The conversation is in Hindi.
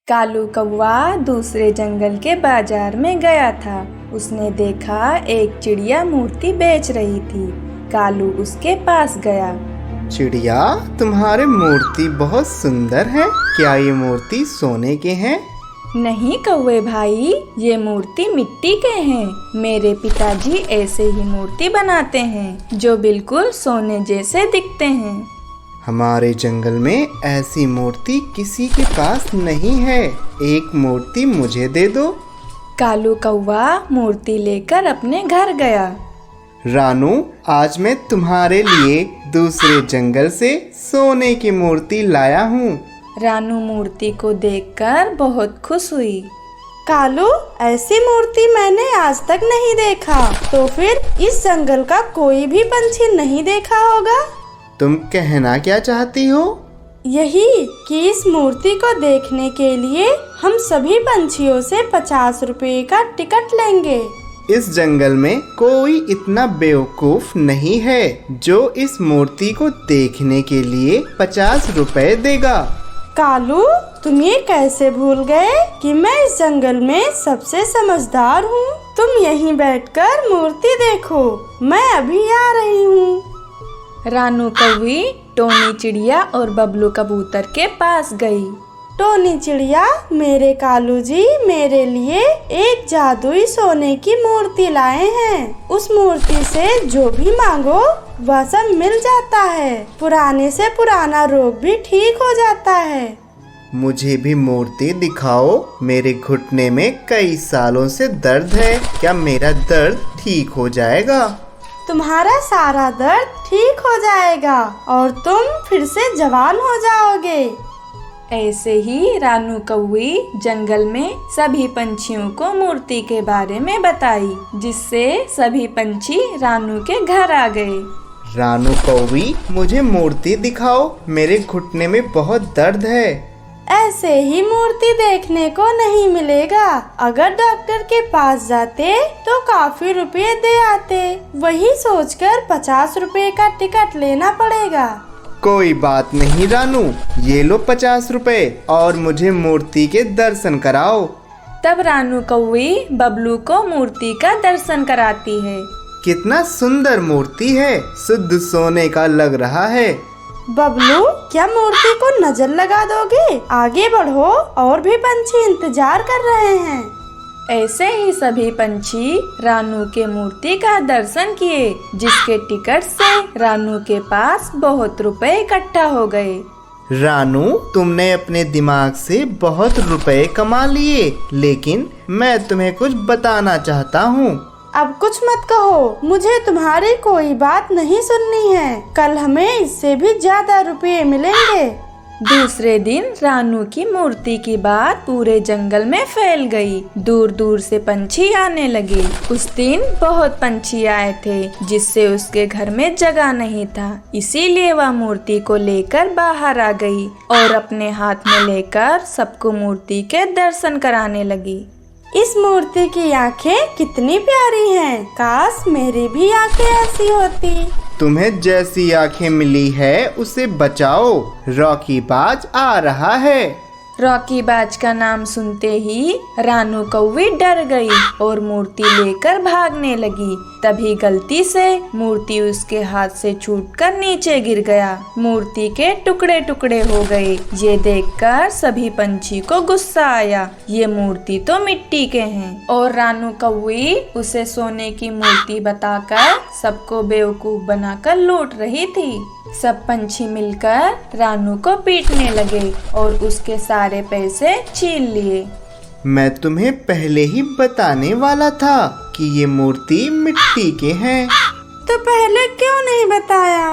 कालू कौवा दूसरे जंगल के बाजार में गया था। उसने देखा एक चिड़िया मूर्ति बेच रही थी। कालू उसके पास गया। चिड़िया, तुम्हारे मूर्ति बहुत सुंदर है। क्या ये मूर्ति सोने के हैं? नहीं कौवे भाई, ये मूर्ति मिट्टी के हैं। मेरे पिताजी ऐसे ही मूर्ति बनाते हैं जो बिल्कुल सोने जैसे दिखते हैं। हमारे जंगल में ऐसी मूर्ति किसी के पास नहीं है। एक मूर्ति मुझे दे दो। कालू कौवा मूर्ति लेकर अपने घर गया। रानू, आज मैं तुम्हारे लिए दूसरे जंगल से सोने की मूर्ति लाया हूँ। रानू मूर्ति को देखकर बहुत खुश हुई। कालू, ऐसी मूर्ति मैंने आज तक नहीं देखा। तो फिर इस जंगल का कोई भी पंछी नहीं देखा होगा। तुम कहना क्या चाहती हो? यही कि इस मूर्ति को देखने के लिए हम सभी पंछियों से 50 रुपए का टिकट लेंगे। इस जंगल में कोई इतना बेवकूफ नहीं है जो इस मूर्ति को देखने के लिए 50 रुपए देगा। कालू, तुम ये कैसे भूल गए कि मैं इस जंगल में सबसे समझदार हूँ। तुम यहीं बैठकर मूर्ति देखो, मैं अभी आ रही हूँ। रानू कौवी टोनी चिड़िया और बबलू कबूतर के पास गई। टोनी चिड़िया, मेरे कालू जी मेरे लिए एक जादुई सोने की मूर्ति लाए हैं। उस मूर्ति से जो भी मांगो वह सब मिल जाता है। पुराने से पुराना रोग भी ठीक हो जाता है। मुझे भी मूर्ति दिखाओ। मेरे घुटने में कई सालों से दर्द है। क्या मेरा दर्द ठीक हो जाएगा? तुम्हारा सारा दर्द ठीक हो जाएगा और तुम फिर से जवान हो जाओगे। ऐसे ही रानू कौवी जंगल में सभी पंछियों को मूर्ति के बारे में बताई, जिससे सभी पंछी रानू के घर आ गए। रानू कौवी, मुझे मूर्ति दिखाओ। मेरे घुटने में बहुत दर्द है। ऐसे ही मूर्ति देखने को नहीं मिलेगा। अगर डॉक्टर के पास जाते तो काफी रुपए दे आते। वही सोचकर 50 रुपए का टिकट लेना पड़ेगा। कोई बात नहीं रानू, ये लो 50 रुपए और मुझे मूर्ति के दर्शन कराओ। तब रानू कौवी बबलू को मूर्ति का दर्शन कराती है। कितना सुंदर मूर्ति है, शुद्ध सोने का लग रहा है। बबलू, क्या मूर्ति को नजर लगा दोगे? आगे बढ़ो, और भी पंछी इंतजार कर रहे हैं। ऐसे ही सभी पंछी रानू के मूर्ति का दर्शन किए, जिसके टिकट से रानू के पास बहुत रुपए इकट्ठा हो गए। रानू, तुमने अपने दिमाग से बहुत रुपए कमा लिए, लेकिन मैं तुम्हें कुछ बताना चाहता हूँ। अब कुछ मत कहो, मुझे तुम्हारी कोई बात नहीं सुननी है। कल हमें इससे भी ज्यादा रुपए मिलेंगे। दूसरे दिन रानू की मूर्ति की बात पूरे जंगल में फैल गई। दूर दूर से पंछी आने लगे। उस दिन बहुत पंछी आए थे, जिससे उसके घर में जगह नहीं था। इसीलिए वह मूर्ति को लेकर बाहर आ गई और अपने हाथ में लेकर सबको मूर्ति के दर्शन कराने लगी। इस मूर्ति की आंखें कितनी प्यारी हैं। काश मेरी भी आंखें ऐसी होती। तुम्हें जैसी आंखें मिली है उसे बचाओ। रॉकी बाज आ रहा है। रॉकी बाज का नाम सुनते ही रानू कौवी डर गई और मूर्ति लेकर भागने लगी। तभी गलती से मूर्ति उसके हाथ से छूटकर नीचे गिर गया। मूर्ति के टुकड़े टुकड़े हो गए। ये देखकर सभी पंछी को गुस्सा आया। ये मूर्ति तो मिट्टी के हैं और रानू कौवी उसे सोने की मूर्ति बताकर सबको बेवकूफ बनाकर लूट रही थी। सब पंछी मिलकर रानू को पीटने लगे और उसके सारे पैसे छीन लिए। मैं तुम्हें पहले ही बताने वाला था कि ये मूर्ति मिट्टी के हैं। तो पहले क्यों नहीं बताया?